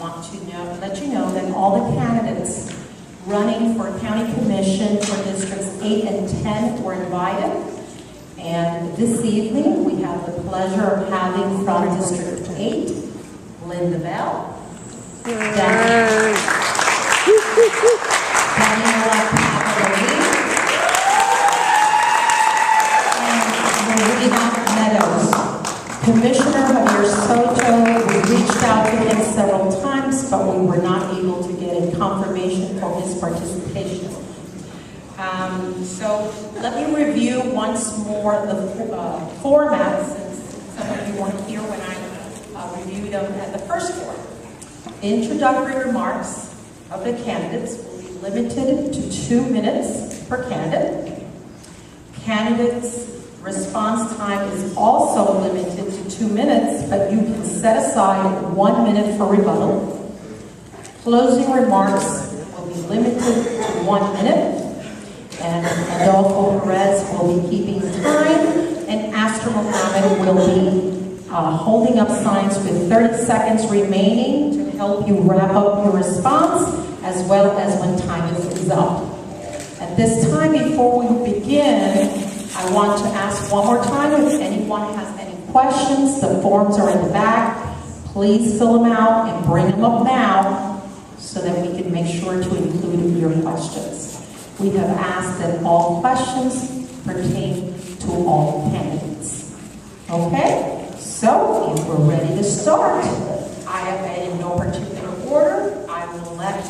want to let you know that all the candidates running for County Commission for Districts 8 and 10 were invited. And this evening, we have the pleasure of having from District 8, Linda Bell, Daniela Papadopoulos, and Marina Meadows. Commissioner Javier Soto, we reached out to him several times, but we were not able to get a confirmation for his participation. So let me review once more the format, since some of you weren't here when I reviewed them at the first forum. Introductory remarks of the candidates will be limited to 2 minutes per candidate. Candidates' response time is also limited to 2 minutes, but you can set aside 1 minute for rebuttal. Closing remarks will be limited to 1 minute. And Adolfo Perez will be keeping time, and Astor Mohammed will be holding up signs with 30 seconds remaining to help you wrap up your response, as well as when time is up. At this time, before we begin, I want to ask one more time if anyone has any questions. The forms are in the back. Please fill them out and bring them up now so that we can make sure to include your questions. We have asked that all questions pertain to all candidates. Okay? So, if we're ready to start, I have in no particular order. I will let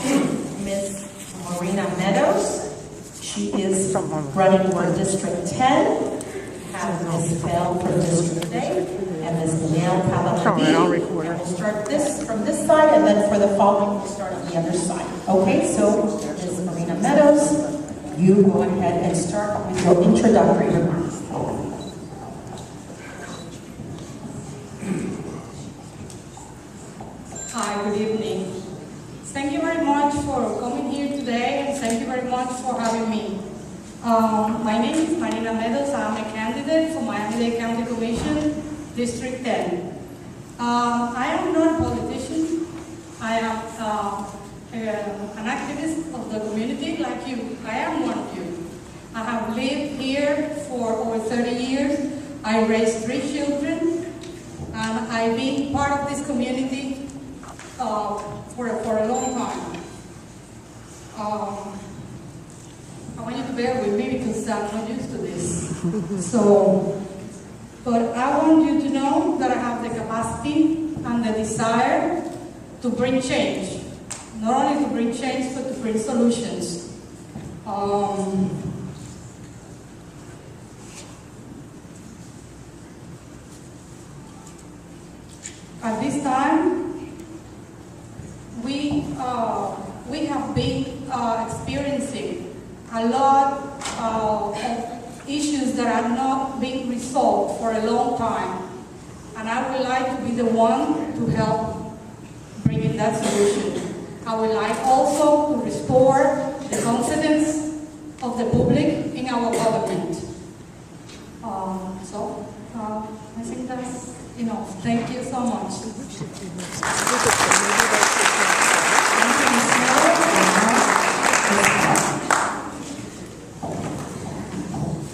Ms. Marina Meadows. She is running for District 10. Have Ms. Bell for District 8, and Ms. Danielle Papadopoulos. We'll start this from this side, and then for the following, we'll start on the other side. Okay, so Ms. Marina Meadows, you go ahead and start with your introductory remarks. Hi, good evening. Thank you very much for coming here today, and thank you very much for having me. My name is Marina Meadows. I'm a candidate for Miami-Dade County Commission, District 10. I am not a politician. I am an activist of the community like you. I am one of you. I have lived here for over 30 years. I raised 3 children, and I've been part of this community for a long time. I want you to bear with me because I'm not used to this. But I want you to know that I have the capacity and the desire to bring change. Not only to bring change, but to bring solutions. At this time, we have been experiencing a lot of issues that are not being resolved for a long time. And I would like to be the one to help bring in that solution. I would like also to restore the confidence of the public in our government. I think that's enough. Thank you so much.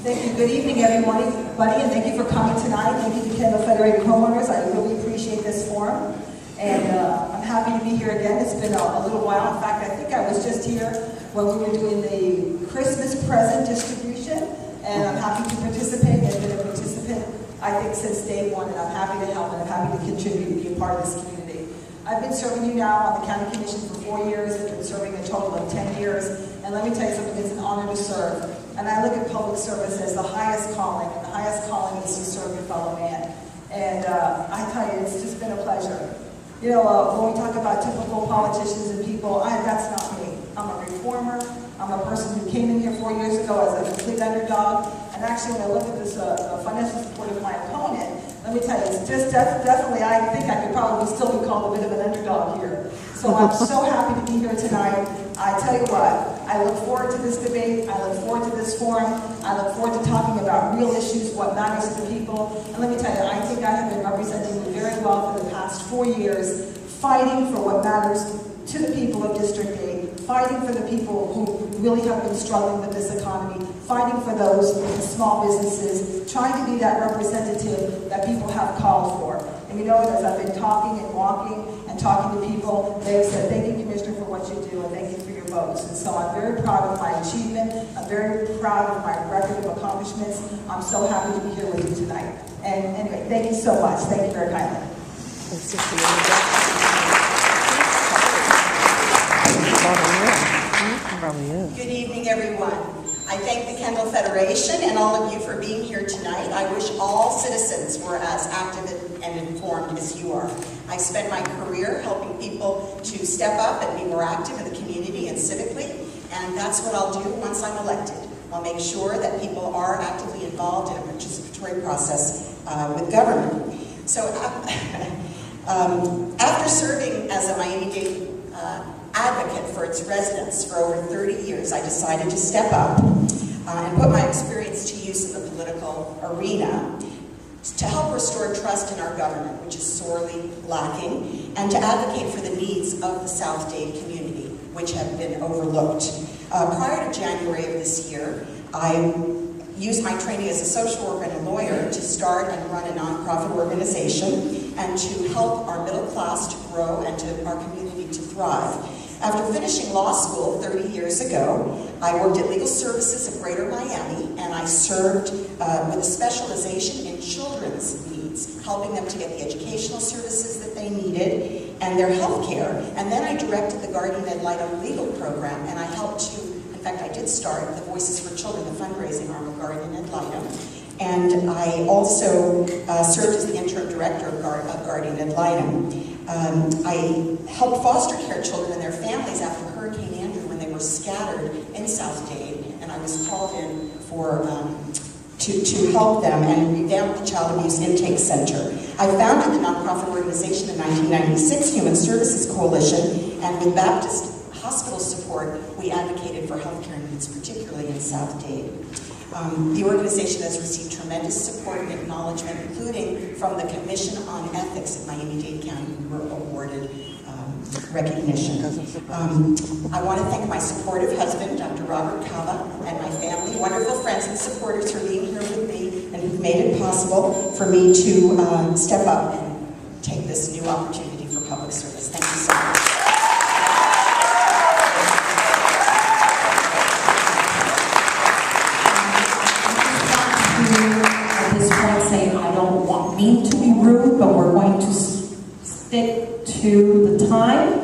Thank you. Good evening, everybody, and thank you for coming tonight. Thank you to Kendall Federated Homeowners. I really appreciate this forum. And I'm happy to be here again. It's been a little while. In fact, I think I was just here when we were doing the Christmas present distribution, and I'm happy to participate. I've been a participant, I think, since day one, and I'm happy to help, and I'm happy to contribute and be a part of this community. I've been serving you now on the County Commission for 4 years. I've been serving a total of 10 years, and let me tell you something, it's an honor to serve. And I look at public service as the highest calling, and the highest calling is to serve your fellow man. And I tell you, it's just been a pleasure. You know, when we talk about typical politicians and people, that's not me. I'm a reformer. I'm a person who came in here 4 years ago as a complete underdog. And actually, when I look at this financial support of my opponent, let me tell you, it's just definitely, I think I could probably still be called a bit of an underdog here. So I'm so happy to be here tonight. I tell you what, I look forward to this debate. I look forward to this forum. I look forward to talking about real issues, what matters to the people. And let me tell you, I think I have been representing you very well for the past 4 years, fighting for what matters to the people of District 8, fighting for the people who really have been struggling with this economy, fighting for those small businesses, trying to be that representative that people have called for. And you know, as I've been talking and walking and talking to people, they've said, thank you, Commissioner, for what you do, and thank you for your votes. And so I'm very proud of my achievement. I'm very proud of my record of accomplishments. I'm so happy to be here with you tonight. And anyway, thank you so much. Thank you very kindly. Good evening, everyone. I thank the Kendall Federation and all of you for being here tonight. I wish all citizens were as active and informed as you are. I spent my career helping people to step up and be more active in the community and civically, and that's what I'll do once I'm elected. I'll make sure that people are actively involved in a participatory process with government. So after serving as a Miami-Dade advocate for its residents for over 30 years, I decided to step up and put my experience to use in the political arena to help restore trust in our government, which is sorely lacking, and to advocate for the needs of the South Dade community, which have been overlooked. Prior to January of this year, I used my training as a social worker and a lawyer to start and run a nonprofit organization and to help our middle class to grow and to our community to thrive. After finishing law school 30 years ago, I worked at Legal Services of Greater Miami, and I served with a specialization in children's needs, helping them to get the educational services that they needed and their health care. And then I directed the Guardian Ad Litem legal program, and I helped to, in fact, I did start the Voices for Children, the fundraising arm of Guardian Ad Litem. And I also served as the interim director of Guardian Ad Litem. I helped foster care children and their families after Hurricane Andrew when they were scattered in South Dade, and I was called in for to help them and revamp the Child Abuse Intake Center. I founded the nonprofit organization in 1996, Human Services Coalition, and with Baptist hospital support, we advocated for healthcare needs, particularly in South Dade. The organization has received tremendous support and acknowledgement, including from the Commission on Ethics at Miami-Dade County, who were awarded recognition. I want to thank my supportive husband, Dr. Robert Cava, and my family, wonderful friends and supporters for being here with me and who've made it possible for me to step up and take this new opportunity for public service. Thank you so much. At this point, say I don't mean to be rude, but we're going to stick to the time.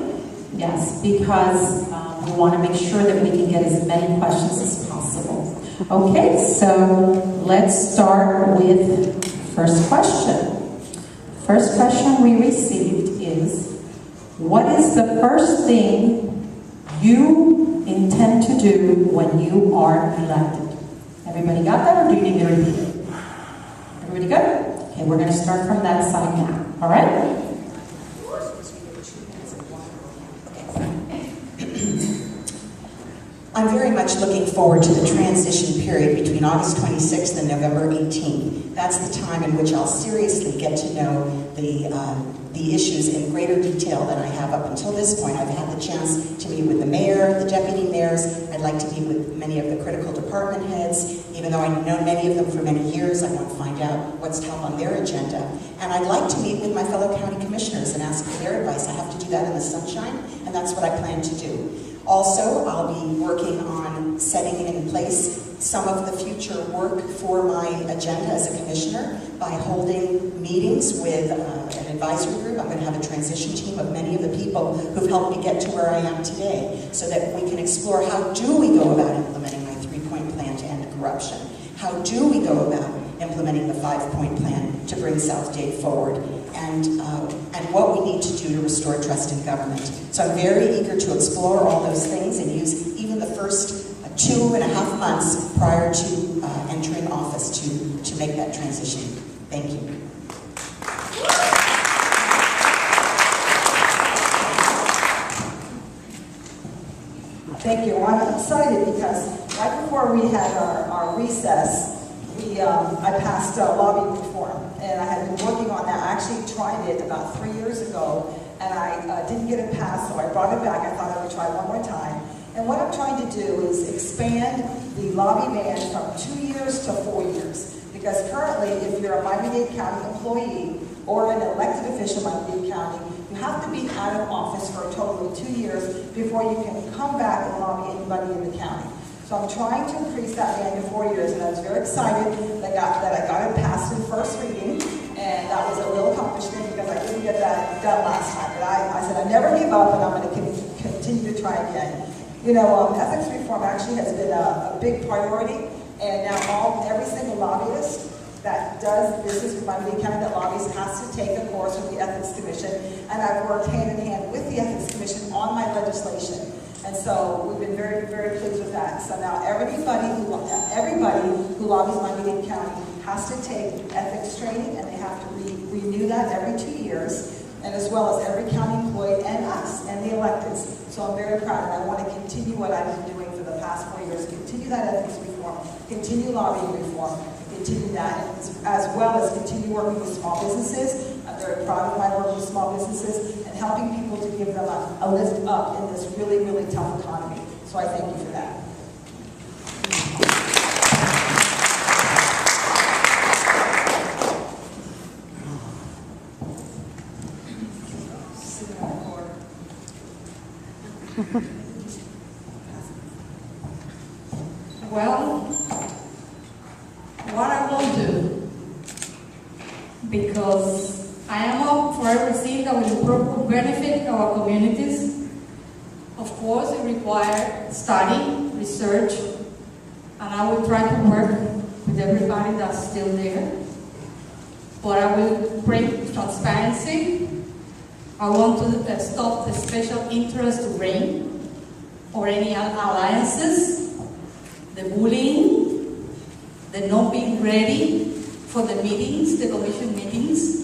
Yes, because we want to make sure that we can get as many questions as possible. Okay, so let's start with first question. First question we received is, what is the first thing you intend to do when you are elected? Everybody got that, or do you need me to repeat it? Everybody good? Okay, we're going to start from that side now. All right? I'm very much looking forward to the transition period between August 26th and November 18th. That's the time in which I'll seriously get to know the issues in greater detail than I have up until this point. I've had the chance to meet with the mayor, the deputy mayors. I'd like to meet with many of the critical department heads. Even though I've known many of them for many years, I want to find out what's top on their agenda. And I'd like to meet with my fellow county commissioners and ask for their advice. I have to do that in the sunshine, and that's what I plan to do. Also, I'll be working on setting in place some of the future work for my agenda as a commissioner by holding meetings with an advisory group. I'm going to have a transition team of many of the people who've helped me get to where I am today, so that we can explore how do we go about implementing my 3-point plan to end corruption? How do we go about implementing the 5-point plan to bring South Dade forward? And what we need to do to restore trust in government. So I'm very eager to explore all those things and use even the first 2.5 months prior to entering office to make that transition. Thank you. Thank you. I'm excited because right before we had our recess, I passed lobby reform, and I had been working on that. I actually tried it about 3 years ago and I didn't get it passed, so I brought it back. I thought I would try one more time. And what I'm trying to do is expand the lobby ban from 2 years to 4 years. Because currently, if you're a Miami-Dade County employee or an elected official in Miami-Dade County, you have to be out of office for a total of 2 years before you can come back and lobby anybody in the county. So I'm trying to increase that ban to 4 years, and I was very excited that I got it passed in first reading, and that was a real accomplishment because I didn't get that done last time. But I said I never give up, and I'm going to continue to try again. You know, ethics reform actually has been a big priority, and now every single lobbyist that does business with Miami-Dade County that lobbies has to take a course with the Ethics Commission, and I've worked hand in hand with the Ethics Commission on my legislation. And so we've been very, very pleased with that. So now everybody who lobbies Miami-Dade County has to take ethics training, and they have to renew that every 2 years, and as well as every county employee and us and the electeds. So I'm very proud, and I want to continue what I've been doing for the past 4 years, continue that ethics reform, continue lobbying reform, continue that, as well as continue working with small businesses. I'm very proud of my work with small businesses and helping people to give them a lift up in this really, really tough economy. So I thank you for that. Well, what I won't do, because I am up for everything that will benefit our communities. Of course, it requires study, research, and I will try to work with everybody that's still there. But I will bring transparency. I want to stop the special interest reign or any alliances, the bullying, the not being ready for the meetings, the commission meetings.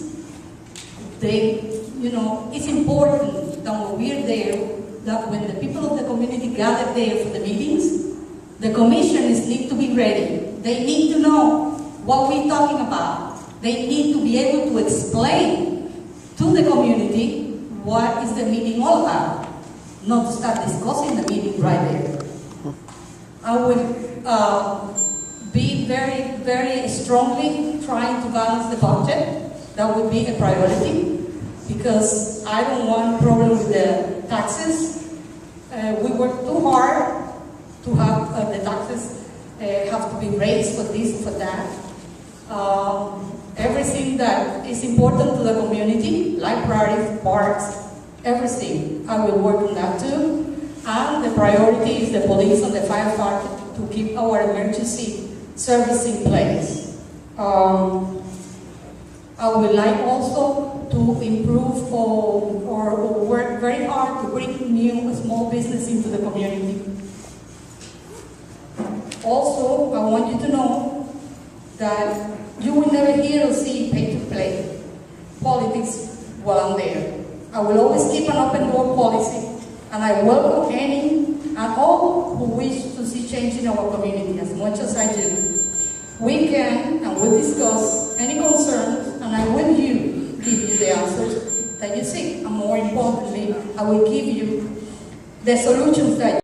It's important that when we're there, that when the people of the community gather there for the meetings, the commissioners need to be ready. They need to know what we're talking about. They need to be able to explain to the community what is the meeting all about, not to start discussing the meeting right there. I would be very, very strongly trying to balance the budget. That would be a priority, because I don't want a problem with the taxes. We work too hard to have the taxes have to be raised for this, for that. Everything that is important to the community, libraries, parks, everything, I will work on that too. And the priority is the police and the firefighter to keep our emergency service in place. I would like also to improve or work very hard to bring new small business into the community. Also, I want you to know that you will never hear or see pay-to-play politics while I'm there. I will always keep an open door policy, and I welcome any and all who wish to see change in our community as much as I do. We can and will discuss any concerns, and I will give you the answers that you seek. And more importantly, I will give you the solutions that